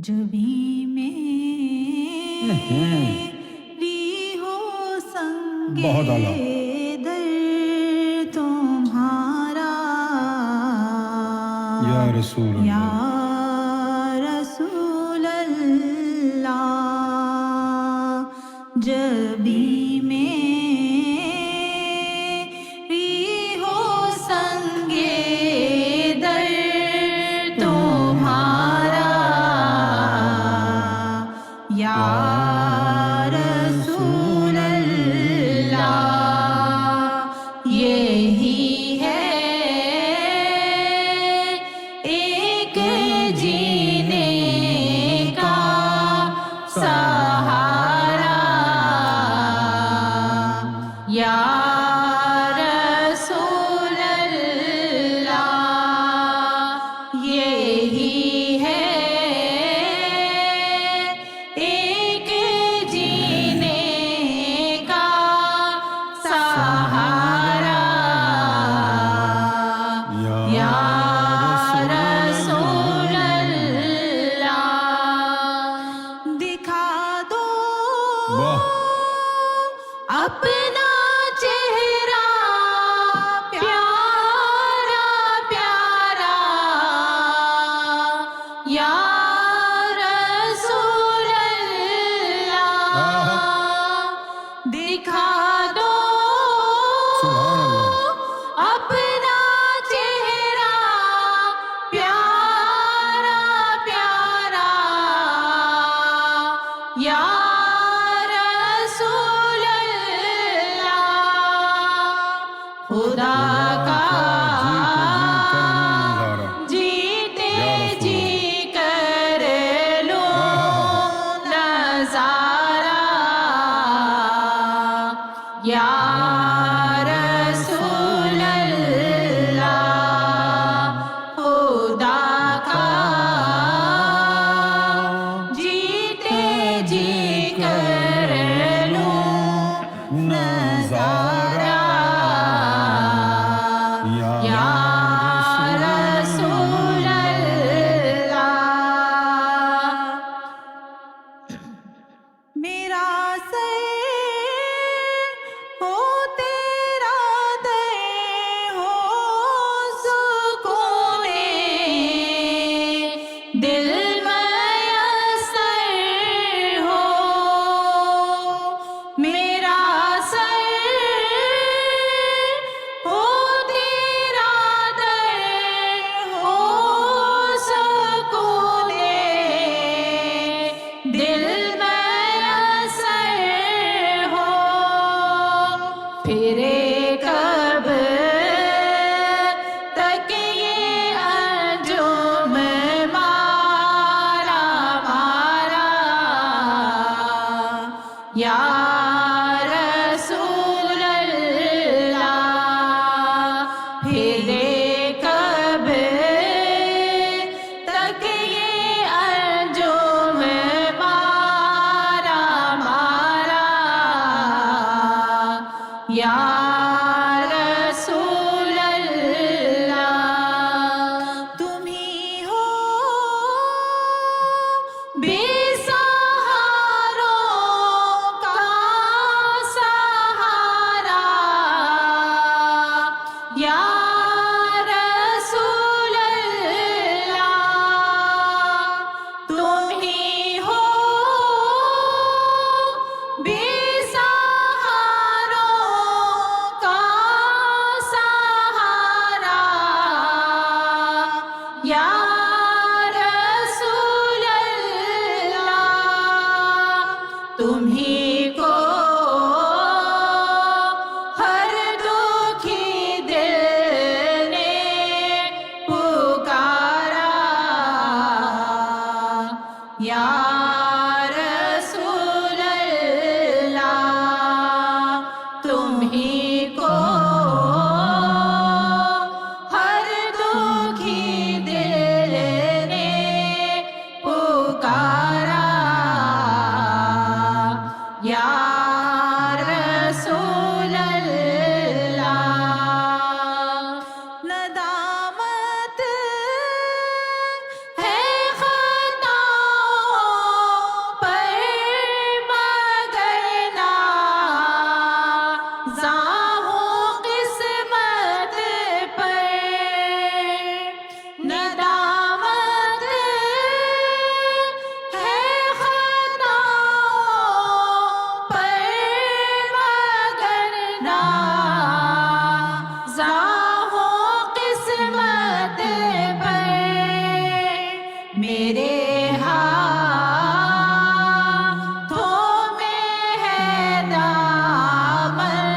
جبھی میری ہو سنگے بہت اعلیٰ در تمہارا یا رسول یا اللہ رسول اللہ، جبھی میری ہو سنگے در تمہارا یا رسول اللہ، یہی ہے ایک جینے کا سہارا، یا رسول اللہ، یہی ہے ایک جینے کا سہارا، یا رسول اللہ، دکھا دو واہ اپنا چہرہ پیارا پیارا، یا رسول اللہ، دکھا دو سبحان اللہ اپنا چہرہ پیارا پیارا، یا رسول اللہ، خدا کا جیتے جی کر لو نظارہ، یا رسول اللہ، خدا کا جیتے جی کر لو نظارہ، یا رسول اللہ، میرا سر ہو تیرا در ہو سکون دل میسر ہو، میرا سر ہو تیرا در ہو سکون دل میسر ہو، پھرے کب تک یہ انجم مارا مارا، یا رسول اللہ، پھرے کب تک یہ انجم مارا مارا، یا رسول اللہ، تم ہی ہو بے سہاروں کا سہارا، یا رسول اللہ، تم ہی ہو بے سہاروں کا سہارا، یا رسول اللہ، تمہیں کو ہر دکھی دل نے پکارا، یا رسول اللہ، تمہیں کو ہر دکھی دل نے پکارا، یا رسول اللہ، ندامت ہے خطاؤں ہاتھوں میں ہے دامن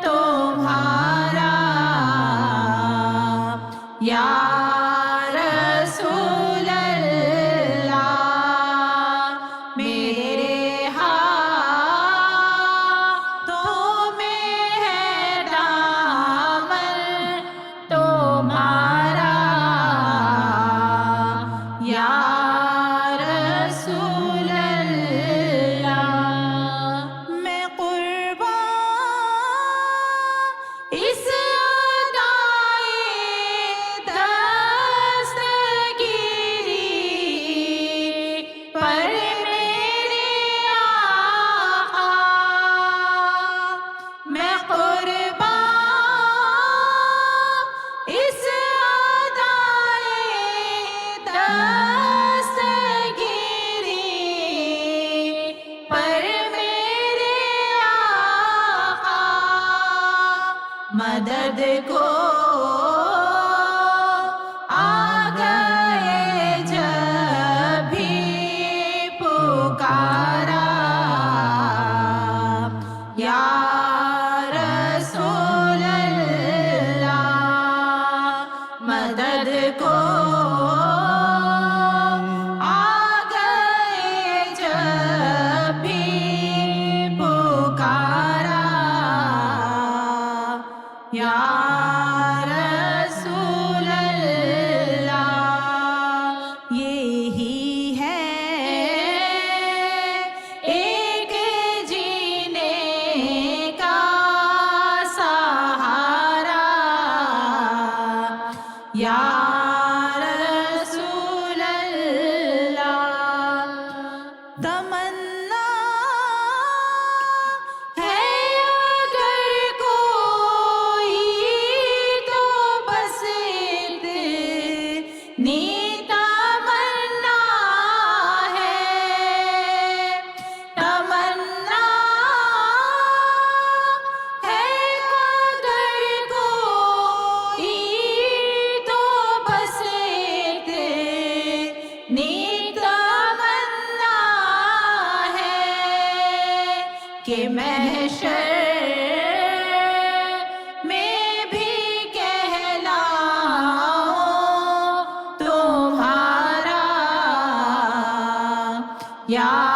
تمہارا یا رسول اللہ میرے ہاتھوں میں ہے دامن تمہارا یا رسول اللہ میں قربان اس ادائے دستگیری پر میرے آقا میں قربان اس ادائے دستگیری پر میرے آقا مدد کو آ گئے جب بھی پکارا یا رسول اللہ مدد کو آ گئے جب بھی پکارا یا رسول اللہ یہی ہے ایک جینے کا سہارا یا رسول اللہ تمنا ہے اگر کوئی تو بس اتنی تمنا ہے تمنا ہے اگر کوئی تو بس اتنی تمنا ہے کہ محشر میں بھی کہلاؤں تمہارا یا